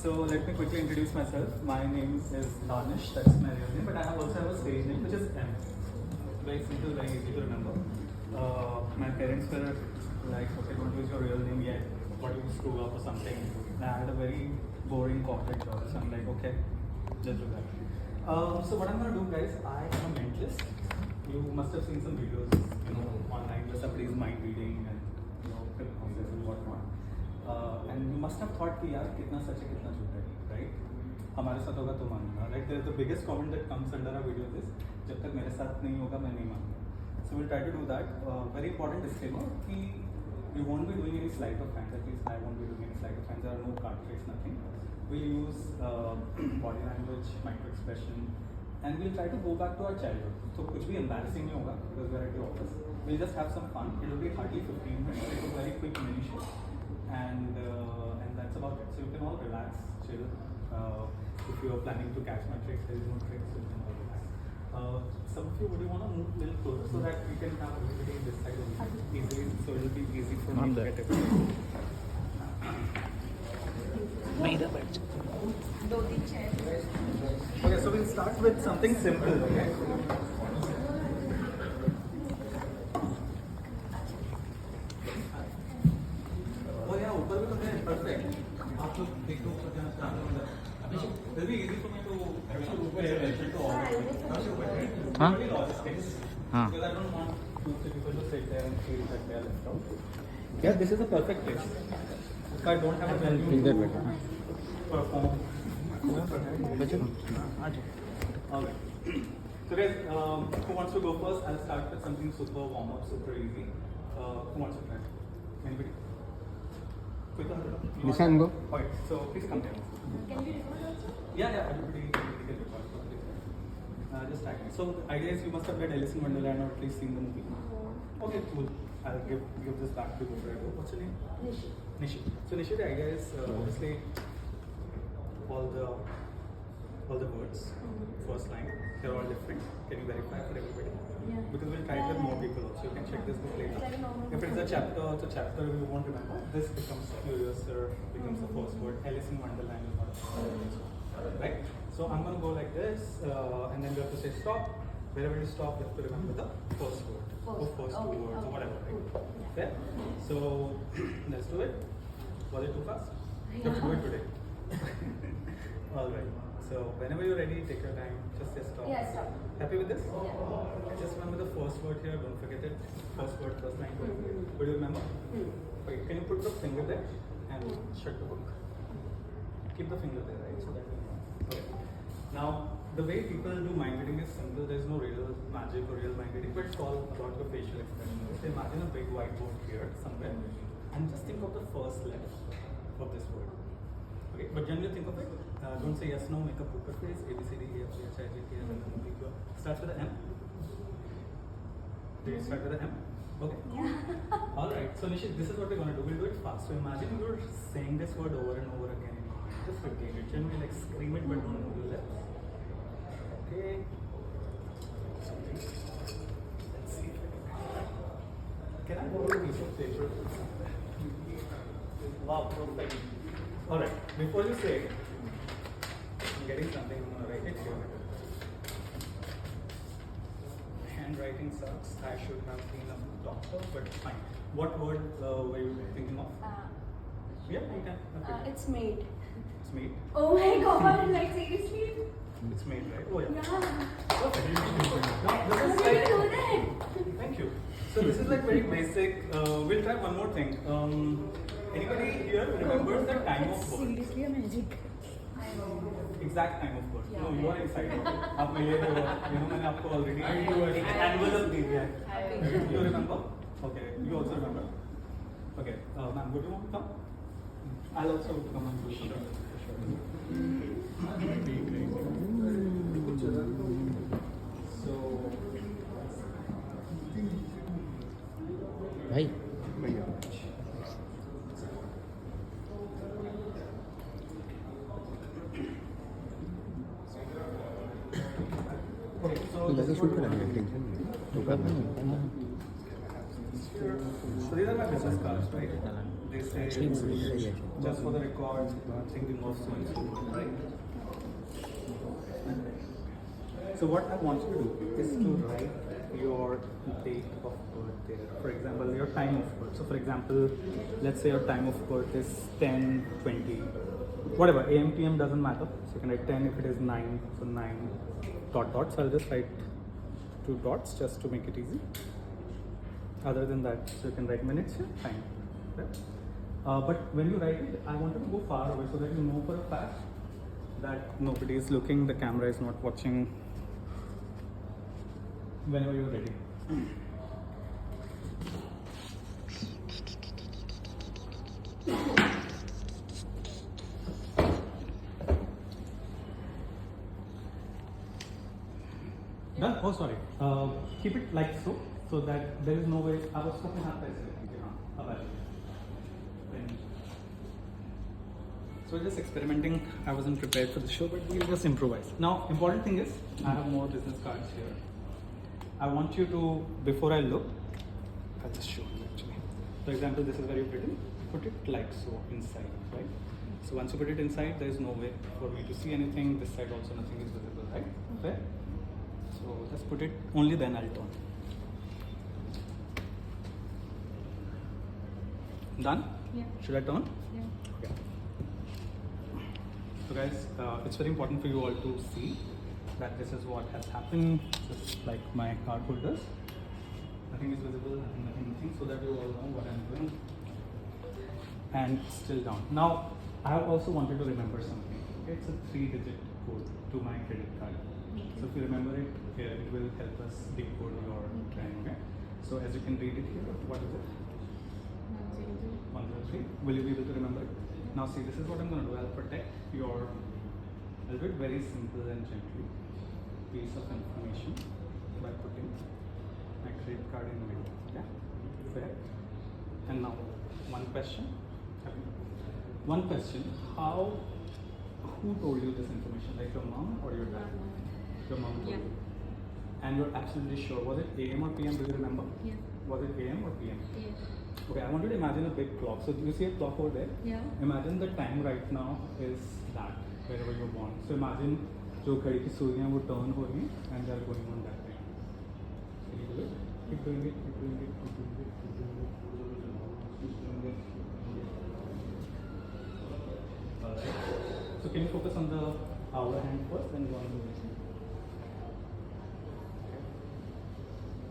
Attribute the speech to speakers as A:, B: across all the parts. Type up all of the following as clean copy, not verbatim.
A: So let me quickly introduce myself. My name is Danish, that's my real name, but I also have a stage name which is M. Very simple, very easy to remember. My parents were like, okay, don't use your real name yet. What if you screw up or something? And I had a very boring corporate job, so I'm like, okay, just do that. So what I'm gonna do, guys, I am a mentalist. You must have seen some videos, online where somebody's mind reading and hypnosis and whatnot. And you must have thought कि यार कितना सच है कितना झूठ है, right? हमारे साथ होगा तो मानूंगा. Like the biggest comment that comes under our video is जब तक मेरे साथ नहीं होगा मैं नहीं मानूंगा. So we'll try to do that. Very important disclaimer कि we won't be doing any sleight of hand. At least I won't be doing any sleight of hand. There are no card tricks, nothing. We'll use body language, micro expression, and we'll try to go back to our childhood. So कुछ भी embarrassing नहीं होगा because we're at the office. We'll just have some fun. It will be hardly 15 minutes. It's a very quick mini show. And that's about it. So you can all relax, chill. If you are planning to catch my tricks, there is no tricks, so you can all relax. Some of you, would you want to move a little closer so that we can have everybody this side easily, so it will be easy for me to get everything. Okay, so we'll start with something simple, okay? Perfect. It will be easy for me to logistics. Because I don't want people to sit there and feel that they are left out. Yeah, this is a perfect place. If I don't have a venue to perform. Alright. So guys, who wants to go first? I'll start with something super warm up, super easy. Who wants to try? Anybody?
B: Nishan, go.
A: Alright, so please come here.
C: Can we record also?
A: Yeah, everybody can record. Just tag me. So, idea is you must have read Alice in Wonderland or at least seen the movie. Okay, cool. I'll give this back to you before I go. What's your name?
C: Nishi.
A: Nishi. So, Nishi, the idea is obviously all the words, first line, they're all different. Can you verify for everybody?
C: Yeah.
A: Because we'll try it with more people also. You can check this book later. If it's a chapter you won't remember, this becomes curious or becomes the first word. Alice in Wonderland is not a first word. Right? So I'm gonna go like this, and then you have to say stop. Wherever you stop, you have to remember the first word. First two words or whatever, right? Fair? So let's do it. Was it too fast? You have to do it today. Alright. So whenever you're ready, take your time. Just say stop.
C: Yeah, stop.
A: Happy with this?
C: Yeah.
A: Just remember the first word here. Don't forget it. First word, first line. Would you remember? Okay. Can you put the finger there and shut the book? Keep the finger there, right? So that we know. Okay. Now, the way people do mind reading is simple. There's no real magic or real mind reading, but it's all about your facial expression. So imagine a big whiteboard here somewhere, and just think of the first letter of this word. Okay, but generally think of it. Don't say yes, no, make a poker face. A, B, C, D, E, F, G, H, I, J, K, L, M, N, O, P, Q, R. Starts with an M. Do you start with an M? Okay. Yeah. Alright, so Nishi, this is what we're going to do. We'll do it fast. So imagine you're saying this word over and over again. Just repeat it. Generally like scream it, but don't move your lips. Okay. Let's see. Can I borrow a piece of paper? Wow, perfect. Alright, before you say it, I'm getting something, I'm gonna write it here. Handwriting sucks. I should have been a doctor, but fine. What word were you thinking of? Yeah, you can.
C: It's made.
A: It's made.
C: Oh my god, like seriously?
A: It's made, right? Oh yeah.
C: Yeah.
A: Perfect. Now,
C: How
A: this is
C: did
A: like,
C: you know that?
A: thank you. So this is like very basic. We'll try one more thing. Anybody here remembers the time of birth?
C: Seriously a magic.
A: Exact time of birth.
C: Yeah.
A: No, you are excited. आप मिले थे वो. मैंने आपको already annual दी है. You remember? Okay. You also remember? Okay. Ma'am, would you want to come? I'll also come and do it. So.
B: Bhai.
A: So
B: shoot करेंगे tension
A: So these are my business cards, right? they say it's just for the record, thinking of so and so, right? So what I want you to do is to write your date of birth there. For example, your time of birth. So for example, let's say your time of birth is 10:20. Whatever, AM, PM doesn't matter. So you can write 10 if it is 9, so 9 dot dot. So I'll just write 2 dots just to make it easy. Other than that, so you can write minutes here, time. Right? But when you write it, I want you to go far away so that you know for a fact that nobody is looking, the camera is not watching. Whenever you're ready. Done? Oh, sorry. Keep it like so that there is no way. I was talking about So we're just experimenting. I wasn't prepared for the show, but we'll just improvise. Now, important thing is, I have more business cards here. I want you to, before I look, I'll just show you actually. For example, this is where you've written, put it like so inside, right? So once you put it inside, there is no way for me to see anything. This side also nothing is visible, right? Okay. So just put it, only then I'll turn. Done?
C: Yeah.
A: Should I turn?
C: Yeah.
A: Okay. So guys, it's very important for you all to see that this is what has happened, just like my card holders. Nothing is visible, nothing, so that you all know what I'm doing. And still down. Now, I have also wanted to remember something. Okay? It's a 3-digit code to my credit card. So if you remember it, here it will help us decode your time. Okay? So as you can read it here, what is it? 103. Will you be able to remember it? Now see, this is what I'm going to do. I'll protect your, I'll do it very simple and gently. Piece of information by putting my credit card in the middle. Yeah? Fair? And now, one question. One question. Who told you this information? Like your mom or your dad? Your mom told you. And you're absolutely sure. Was it AM or PM? Do you remember?
C: Yeah.
A: Was it AM or PM?
C: Yeah.
A: Okay, I want you to imagine a big clock. So do you see a clock over there?
C: Yeah.
A: Imagine the time right now is that, wherever you're born. So imagine जो घड़ी की सुइयां वो turn हो रही हैं and they are going on that time. Can you do it? Keep doing it, keep doing it, keep doing it, keep doing it, keep doing it. Alright. So can you focus on the hour hand first and go on to the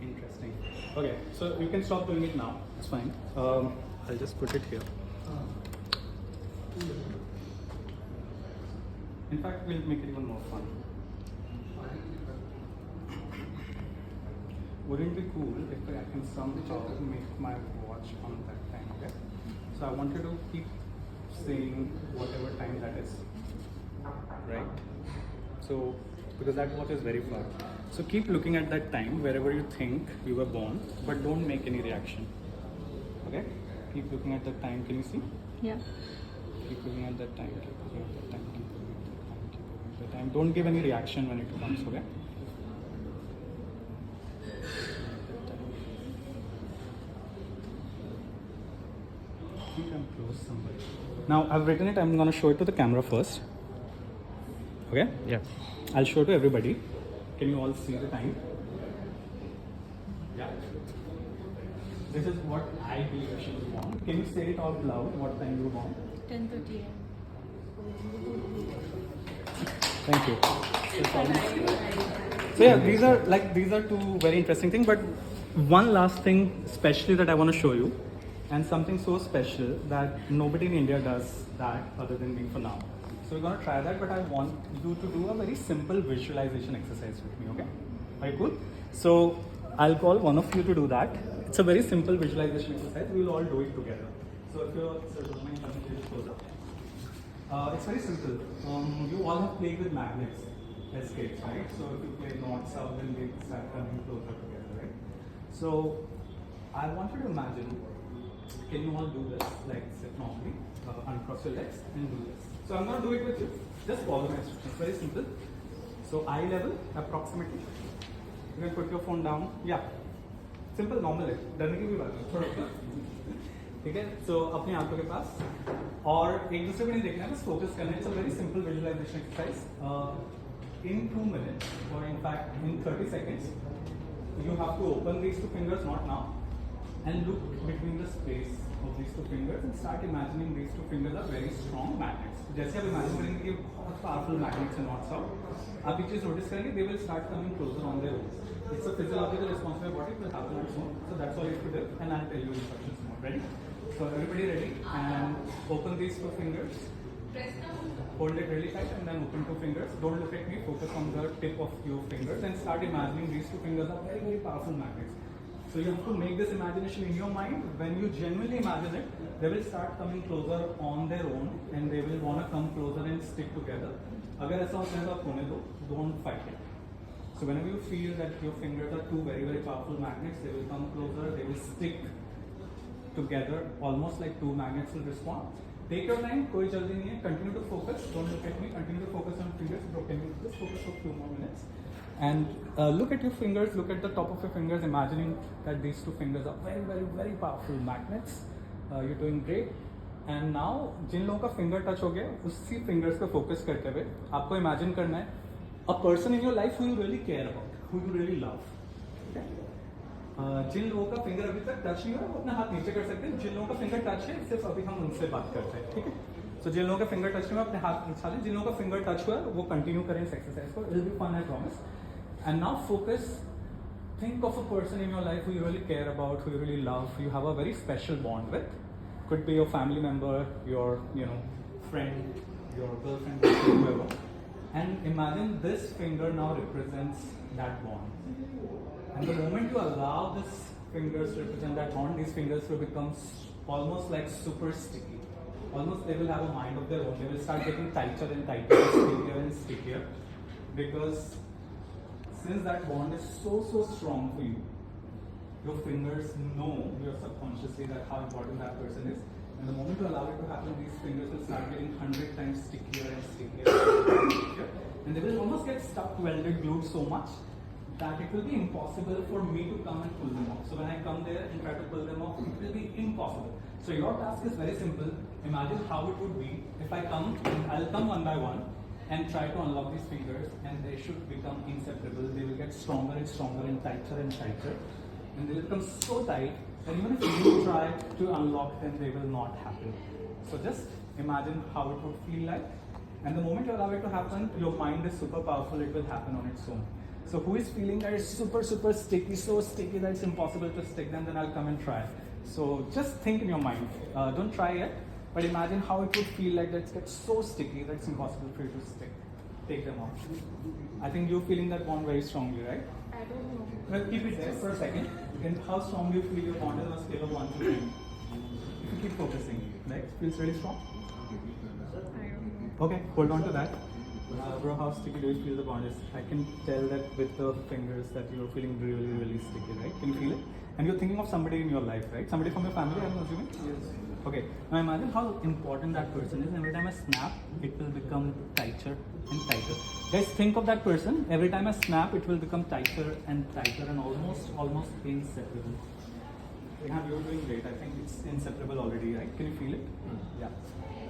A: Interesting. Okay, so you can stop doing it now. It's fine. I'll just put it here. In fact, we'll make it even more fun. Wouldn't it be cool if I can somehow make my watch on that time, okay? So I want you to keep saying whatever time that is, right? So, because that watch is very far. So keep looking at that time wherever you think you were born, but don't make any reaction, okay? Keep looking at that time, can you see?
C: Yeah.
A: Keep looking at that time, keep looking at that time, keep looking at that time, keep looking at that time. Don't give any reaction when it comes, okay? I think I'm close somewhere. Now I've written it, I'm gonna show it to the camera first. Okay?
B: Yeah.
A: I'll show to everybody. Can you all see the time? Yeah. This is what I believe you should be born. Can you say it out loud what time you were born?
C: 10:30 a.m.
A: Thank you. So yeah, these are two very interesting things. But one last thing, especially that I want to show you, and something so special that nobody in India does that other than me for now. So we're gonna try that, but I want you to do a very simple visualization exercise with me. Okay? Are you cool? So I'll call one of you to do that. It's a very simple visualization exercise. We'll all do it together. So if you're it's very simple. You all have played with magnets as kids, right? So if you play north, south, then they start coming closer together, right? So I want you to imagine, can you all do this, like sit normally, uncross your legs and do this. So I'm going to do it with you. Just follow my instructions. Very simple. So eye level, approximately. You can put your phone down. Yeah. Simple, normal. Doesn't give you ठीक है, सो अपनी आंखों के पास और एक दूसरे को नहीं देखना है, बस फोकस करना है. It's a very simple visualisation exercise. In 2 minutes, or in fact in 30 seconds, you have to open these two fingers, not now, and look between the space of these two fingers and start imagining these two fingers are very strong magnets. जैसे आप imagine करेंगे कि बहुत powerful magnets हैं north south, आप ये चीज notice करेंगे, they will start coming closer on their own. It's a physiological response of your body, it will happen on its own. So that's all you have to do, and I'll tell you instructions more. Ready? So everybody ready? And open these two fingers. Hold it really tight and then open two fingers. Don't look at me, focus on the tip of your fingers and start imagining these two fingers are very, very powerful magnets. So you have to make this imagination in your mind. When you genuinely imagine it, they will start coming closer on their own and they will want to come closer and stick together. अगर ऐसा होता है तो आप होने दो, don't fight it. So whenever you feel that your fingers are two very, very powerful magnets, they will come closer, they will stick together, almost like two magnets will respond. Take your time, कोई जल्दी नहीं है. Continue to focus. Don't look at me. Continue to focus on fingers. Bro, can you just focus for a few more minutes? And look at your fingers. Look at the top of your fingers, imagining that these two fingers are very, very, very powerful magnets. You're doing great. And now, जिन लोगों का finger touch हो गया, उसी fingers पे focus करते हुए आपको imagine करना है a person in your life who you really care about, who you really love. Okay? जिन लोगों का फिंगर अभी तक टच नहीं हुआ वो अपना हाथ नीचे कर सकते हैं. जिन लोगों का फिंगर टच है सिर्फ अभी हम उनसे बात करते हैं. ठीक है, सो जिन लोगों का फिंगर टच नहीं हुआ अपने हाथ उठा लें. जिन लोगों का फिंगर टच हुआ वो कंटिन्यू करें इस एक्सरसाइज को. It will be fun, I promise. And now focus. Think of a person in your life who you really care about, who you really love, you have a very special bond with. Could be your family member, your friend, your girlfriend, whoever. And imagine this finger now represents that bond. And the moment you allow this fingers to represent that bond, these fingers will become almost like super sticky. Almost they will have a mind of their own. They will start getting tighter and tighter, stickier and stickier. Because since that bond is so strong for you, your fingers know your subconsciously that how important that person is. And the moment you allow it to happen, these fingers will start getting 100 times stickier and stickier and stickier. And they will almost get stuck, welded, glued so much that it will be impossible for me to come and pull them off. So when I come there and try to pull them off, it will be impossible. So your task is very simple. Imagine how it would be if I come, and I'll come one by one and try to unlock these fingers, and they should become inseparable. They will get stronger and stronger and tighter. And they will become so tight that even if you try to unlock them, they will not happen. So just imagine how it would feel like. And the moment you allow it to happen, your mind is super powerful, it will happen on its own. So who is feeling that it's super sticky, so sticky that it's impossible to stick them, then I'll come and try. So just think in your mind. Don't try it, but imagine how it would feel like that it gets so sticky that it's impossible for you to stick. Take them off. I think you're feeling that bond very strongly, right?
C: I don't know.
A: Well, keep it there for a second. And how strong do you feel your bond is on a scale of 1 to 10? If you keep focusing, right? Feels really strong?
C: I don't know.
A: Okay, hold on to that. Bro, how sticky do you feel the bond is? I can tell that with the fingers that you're feeling really sticky, right? Can you feel it? And you're thinking of somebody in your life, right? Somebody from your family, I'm assuming? Yes. Okay, now imagine how important that person is. Every time I snap, it will become tighter and tighter. Guys, think of that person. Every time I snap, it will become tighter and almost inseparable. Yeah, you're doing great. I think it's inseparable already, right? Can you feel it? Yeah.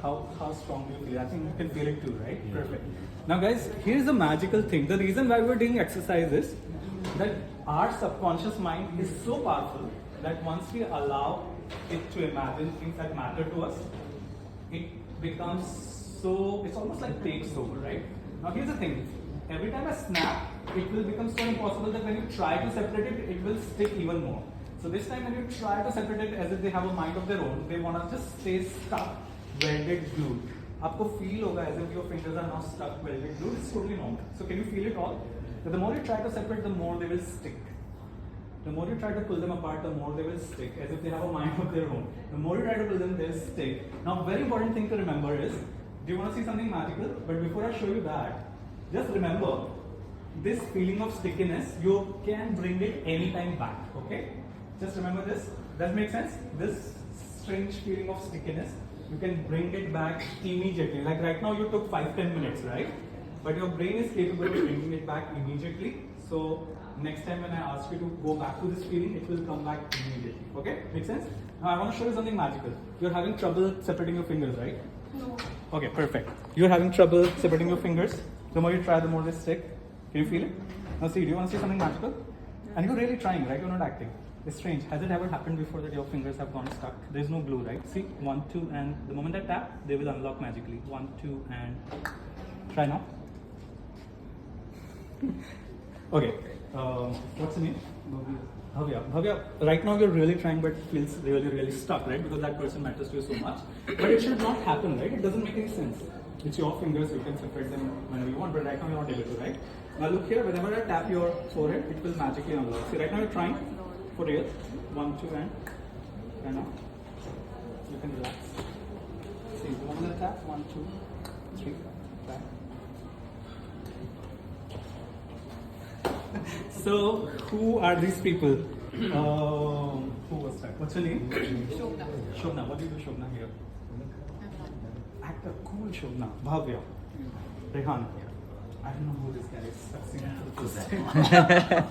A: How strong do you feel? I think you can feel it too, right? Yeah. Perfect. Now guys, here's the magical thing. The reason why we're doing exercise is that our subconscious mind is so powerful that once we allow it to imagine things that matter to us, it becomes so, it's almost like takes over, right? Now here's the thing. Every time I snap, it will become so impossible that when you try to separate it, it will stick even more. So this time when you try to separate it as if they have a mind of their own, they want to just stay stuck, welded, glued. आपको feel होगा as if your fingers are now stuck, welded, glued. It's totally normal. So can you feel it all? That the more you try to separate, the more they will stick. The more you try to pull them apart, the more they will stick, as if they have a mind of their own. The more you try to pull them, they'll stick. Now, very important thing to remember is, do you want to see something magical? But before I show you that, just remember, this feeling of stickiness, you can bring it anytime back, okay? Just remember this. Does it make sense? This strange feeling of stickiness, you can bring it back immediately. Like right now, you took 5-10 minutes, right? But your brain is capable of bringing it back immediately. So next time when I ask you to go back to this feeling, it will come back immediately. Okay? Make sense? Now I want to show you something magical. You're having trouble separating your fingers, right?
C: No.
A: Okay, perfect. You're having trouble separating your fingers. The more you try, the more they stick. Can you feel it? Now see, do you want to see something magical? And you're really trying, right? You're not acting. It's strange. Has it ever happened before that your fingers have gone stuck? There's no glue, right? See, 1, 2, and the moment I tap, they will unlock magically. 1, 2, and try now. Okay. What's the name? Bhavya. Bhavya, right now you're really trying but feels really stuck, right? Because that person matters to you so much. But it should not happen, right? It doesn't make any sense. It's your fingers, you can separate them whenever you want, but right now you're not able to, right? Now look here, whenever I tap your forehead, it will magically unlock. See, right now you're trying, for real. 1, 2, and now. You can relax. See, the moment I tap, 1, 2, 3, tap. So, who are these people? Who was that? What's your name?
C: Shobna.
A: Shobna. What do you do, Shobna, here? Actor. Cool, Shobna. Bhavya. Rehan. I don't know who this guy is. I've seen him for the first time.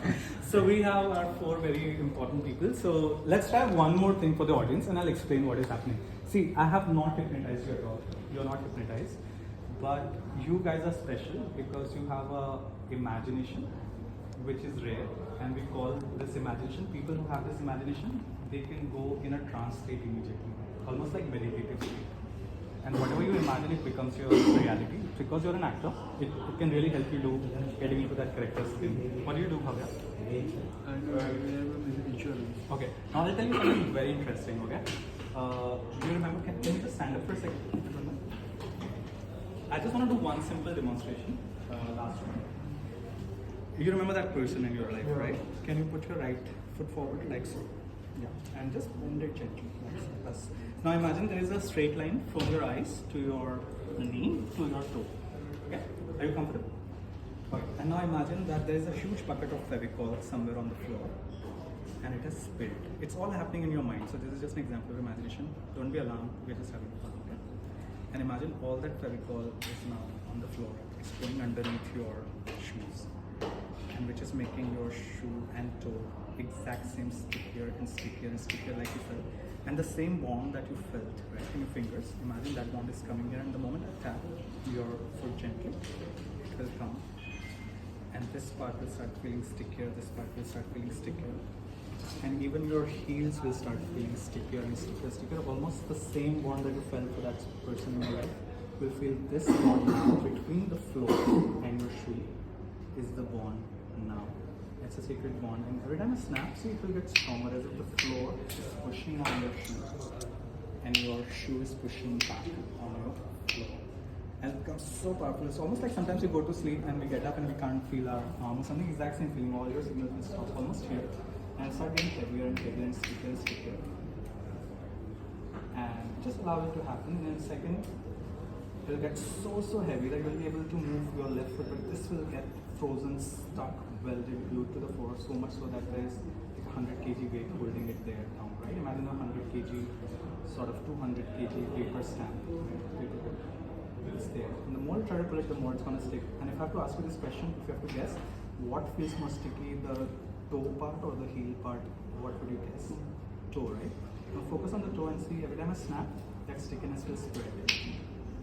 A: So we have our 4 very important people. So let's try one more thing for the audience and I'll explain what is happening. See, I have not hypnotized you at all. You're not hypnotized. But you guys are special because you have a imagination which is rare, and we call this imagination, people who have this imagination, they can go in a trance state immediately, almost like meditative state. And whatever you imagine, it becomes your reality. Because you're an actor, it can really help you do getting into that character skin. What do you do, Bhavya? Okay, now I'll tell you something very interesting, okay? Do you remember, can you just stand up for a second? I just want to do one simple demonstration, last one. You remember that person in your life, right? Can you put your right foot forward like so? Yeah, and just bend it gently. That's. Now imagine there is a straight line from your eyes to your knee to your toe. Okay? Are you comfortable? Okay. And now imagine that there is a huge bucket of Fevicol somewhere on the floor and it has spilled. It's all happening in your mind. So this is just an example of imagination. Don't be alarmed, we're just having fun. Okay? And imagine all that Fevicol is now on the floor. It's going underneath your shoes, and which is making your shoe and toe exact same stickier and stickier and stickier like you felt. And the same bond that you felt right in your fingers, imagine that bond is coming here, and the moment I tap your foot gently, it will come. And this part will start feeling stickier, this part will start feeling stickier. And even your heels will start feeling stickier and stickier, stickier. Almost the same bond that you felt for that person in your life will feel this bond now between the floor and your shoe is the bond now. It's a sacred bond, and every time I snap, see, it will get stronger as if the floor is pushing on your shoe and your shoe is pushing back on your floor. And it becomes so powerful. It's almost like sometimes we go to sleep and we get up and we can't feel our arm. Something exact same feeling. All your signals will stop almost here and start getting heavier and heavier and stickier and stickier. And just allow it to happen. And in a second, it will get so heavy that you will be able to move your left foot, but this will get frozen, stuck, welded, glued to the floor, so much so that there is like 100 kg weight holding it there now, right? Imagine a 100 kg, sort of 200 kg paper stamp, right? It's there. And the more you try to pull it, the more it's going to stick. And if I have to ask you this question, if you have to guess, what feels more sticky, the toe part or the heel part, what would you guess? Toe, right? Now focus on the toe and see, every time I snap, that stickiness will spread.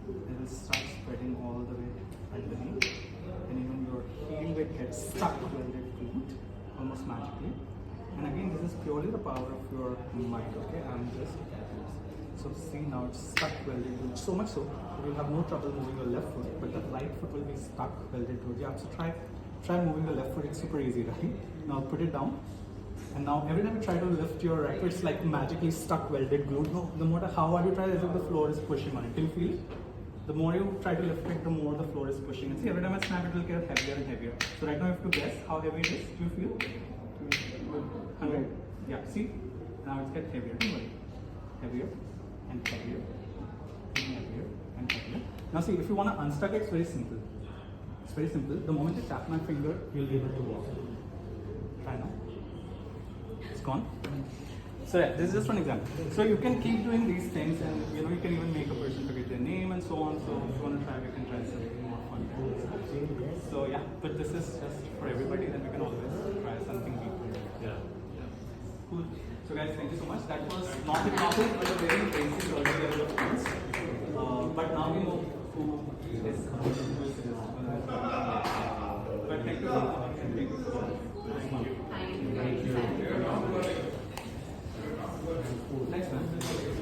A: It will start spreading all the way underneath, and even your heel will get stuck welded glued almost magically. And again, this is purely the power of your mind, okay? I'm just so see now it's stuck welded glued, so much so you will have no trouble moving your left foot, but the right foot will be stuck welded glued. Yeah, so try moving the left foot, it's super easy, right? Now put it down. And now every time you try to lift your right foot, it's like magically stuck welded glued. No, the more how hard you try, as if the floor is pushing on it. Can you feel it? The more you try to lift it, the more the floor is pushing. And see, every time I snap, it will get heavier and heavier. So right now, you have to guess how heavy it is. Do you feel? 100. Yeah. See, now it's get heavier. Don't worry. Heavier and heavier and heavier and heavier. Now see, if you want to unstuck it, it's very simple. It's very simple. The moment you tap my finger, you'll be able to walk. Try now. It's gone. So yeah, this is just one example. So you can keep doing these things, and you can even make a person forget their name and so on. So if you want to try, we can try something more fun. So yeah, but this is just for everybody. Then we can all So guys, thank you so much. That was not a topic, but a very basic early level of things. But now we know who is but thank you so much. Thank you so much.
C: Thank you.
A: Next one.